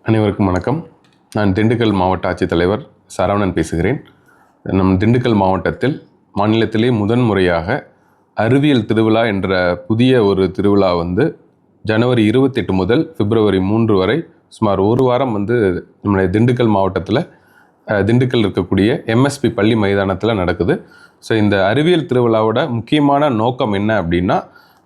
அனைவருக்கும் வணக்கம். நான் திண்டுக்கல் மாவட்ட ஆட்சித்தலைவர் சரவணன் பேசுகிறேன். நம் திண்டுக்கல் மாவட்டத்தில் மாநிலத்திலே முதன்முறையாக அறிவியல் திருவிழா என்ற புதிய ஒரு திருவிழா ஜனவரி 28 முதல் பிப்ரவரி 3 வரை சுமார் ஒரு வாரம் நம்முடைய திண்டுக்கல் மாவட்டத்தில் திண்டுக்கல் இருக்கக்கூடிய எம்எஸ்பி பள்ளி மைதானத்தில் நடக்குது. ஸோ இந்த அறிவியல் திருவிழாவோட முக்கியமான நோக்கம் என்ன அப்படின்னா,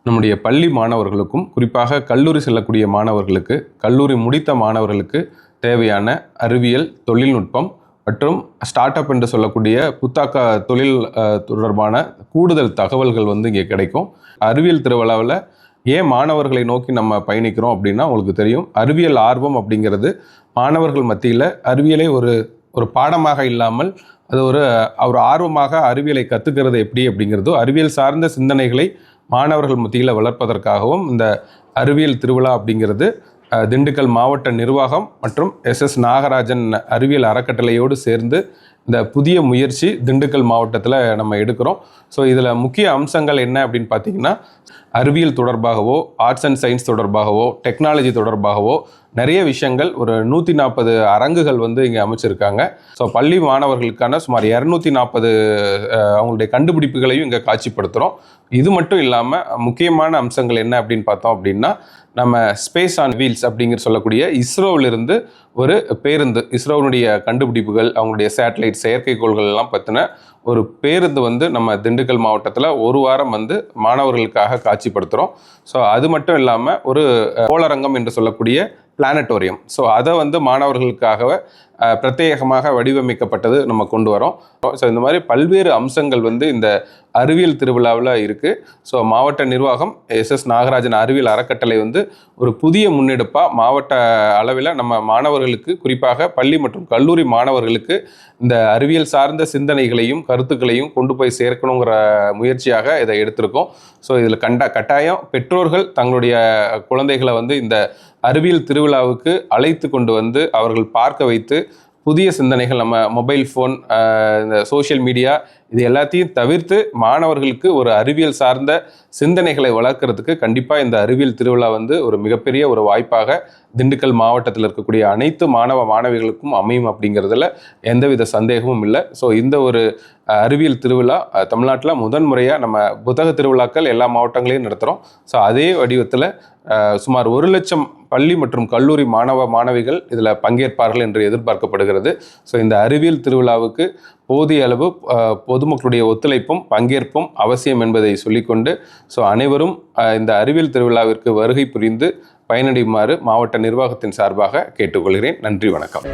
நம்முடைய பள்ளி மாணவர்களுக்கும் குறிப்பாக கல்லூரி செல்லக்கூடிய மாணவர்களுக்கு, கல்லூரி முடித்த மாணவர்களுக்கு தேவையான அறிவியல், தொழில்நுட்பம் மற்றும் ஸ்டார்ட் அப் என்று சொல்லக்கூடிய புத்தாக்க தொழில் தொடர்பான கூடுதல் தகவல்கள் இங்கே கிடைக்கும். அறிவியல் திருவிழாவில் ஏன் மாணவர்களை நோக்கி நம்ம பயணிக்கிறோம் அப்படின்னா, உங்களுக்கு தெரியும், அறிவியல் ஆர்வம் அப்படிங்கிறது மாணவர்கள் மத்தியில் அறிவியலை ஒரு பாடமாக இல்லாமல் அது ஒரு ஆர்வமாக அறிவியலை கற்றுக்கிறது எப்படி அப்படிங்கிறதோ, அறிவியல் சார்ந்த சிந்தனைகளை மாணவர்கள் மத்தியில் வளர்ப்பதற்காகவும் இந்த அறிவியல் திருவிழா அப்படிங்கிறது திண்டுக்கல் மாவட்ட நிர்வாகம் மற்றும் எஸ் நாகராஜன் அறிவியல் அறக்கட்டளையோடு சேர்ந்து இந்த புதிய முயற்சி திண்டுக்கல் மாவட்டத்தில் நம்ம எடுக்கிறோம். ஸோ இதில் முக்கிய அம்சங்கள் என்ன அப்படின்னு பார்த்தீங்கன்னா, அறிவியல் தொடர்பாகவோ, ஆர்ட்ஸ் அண்ட் சயின்ஸ் தொடர்பாகவோ, டெக்னாலஜி தொடர்பாகவோ நிறைய விஷயங்கள், ஒரு 140 அரங்குகள் இங்கே அமைச்சிருக்காங்க. ஸோ பள்ளி மாணவர்களுக்கான சுமார் 240 அவங்களுடைய கண்டுபிடிப்புகளையும் இங்கே காட்சிப்படுத்துகிறோம். இது மட்டும் இல்லாமல் முக்கியமான அம்சங்கள் என்ன அப்படின்னு பார்த்தோம் அப்படின்னா, நம்ம ஸ்பேஸ் ஆன் வீல்ஸ் அப்படிங்கிற சொல்லக்கூடிய இஸ்ரோவிலிருந்து ஒரு பேருந்து, இஸ்ரோனுடைய கண்டுபிடிப்புகள், அவங்களுடைய சேட்டலைட் செயற்கைக்கோள்கள் எல்லாம் பற்றின ஒரு பேருந்து நம்ம திண்டுக்கல் மாவட்டத்தில் ஒரு வாரம் மாணவர்களுக்காக காட்சிப்படுத்துகிறோம். ஸோ அது மட்டும் இல்லாமல் ஒரு கோளரங்கம் என்று சொல்லக்கூடிய பிளானட்டோரியம், ஸோ அதை மாணவர்களுக்காக பிரத்யேகமாக வடிவமைக்கப்பட்டது நம்ம கொண்டு வரோம். ஸோ இந்த மாதிரி பல்வேறு அம்சங்கள் இந்த அறிவியல் திருவிழாவில் இருக்குது. ஸோ மாவட்ட நிர்வாகம் எஸ் நாகராஜன் அறிவியல் அறக்கட்டளை ஒரு புதிய முன்னெடுப்பாக மாவட்ட அளவில் நம்ம மாணவர்களுக்கு, குறிப்பாக பள்ளி மற்றும் கல்லூரி மாணவர்களுக்கு இந்த அறிவியல் சார்ந்த சிந்தனைகளையும் கருத்துக்களையும் கொண்டு போய் சேர்க்கணுங்கிற முயற்சியாக இதை எடுத்திருக்கோம். ஸோ இதில் கட்டாயம் பெற்றோர்கள் தங்களுடைய குழந்தைகளை இந்த அறிவியல் திருவிழாவுக்கு அழைத்து கொண்டு அவர்கள் பார்க்க வைத்து, புதிய சிந்தனைகள், நம்ம மொபைல் ஃபோன், இந்த சோஷியல் மீடியா, இது எல்லாத்தையும் தவிர்த்து மாணவர்களுக்கு ஒரு அறிவியல் சார்ந்த சிந்தனைகளை வளர்க்குறதுக்கு கண்டிப்பாக இந்த அறிவியல் திருவிழா ஒரு மிகப்பெரிய ஒரு வாய்ப்பாக திண்டுக்கல் மாவட்டத்தில் இருக்கக்கூடிய அனைத்து மாணவ மாணவிகளுக்கும் அமையும் அப்படிங்கிறதுல எந்தவித சந்தேகமும் இல்லை. ஸோ இந்த ஒரு அறிவியல் திருவிழா தமிழ்நாட்டில் முதன்முறையாக, நம்ம புத்தக திருவிழாக்கள் எல்லா மாவட்டங்களையும் நடத்துகிறோம். ஸோ அதே வடிவத்தில் சுமார் 1 லட்சம் பள்ளி மற்றும் கல்லூரி மாணவ மாணவிகள் இதில் பங்கேற்பார்கள் என்று எதிர்பார்க்கப்படுகிறது. ஸோ இந்த அறிவியல் திருவிழாவுக்கு போதிய அளவு பொதுமக்களுடைய ஒத்துழைப்பும் பங்கேற்பும் அவசியம் என்பதை சொல்லிக்கொண்டு, ஸோ அனைவரும் இந்த அறிவியல் திருவிழாவிற்கு வருகை புரிந்து பயனடையுமாறு மாவட்ட நிர்வாகத்தின் சார்பாக கேட்டுக்கொள்கிறேன். நன்றி, வணக்கம்.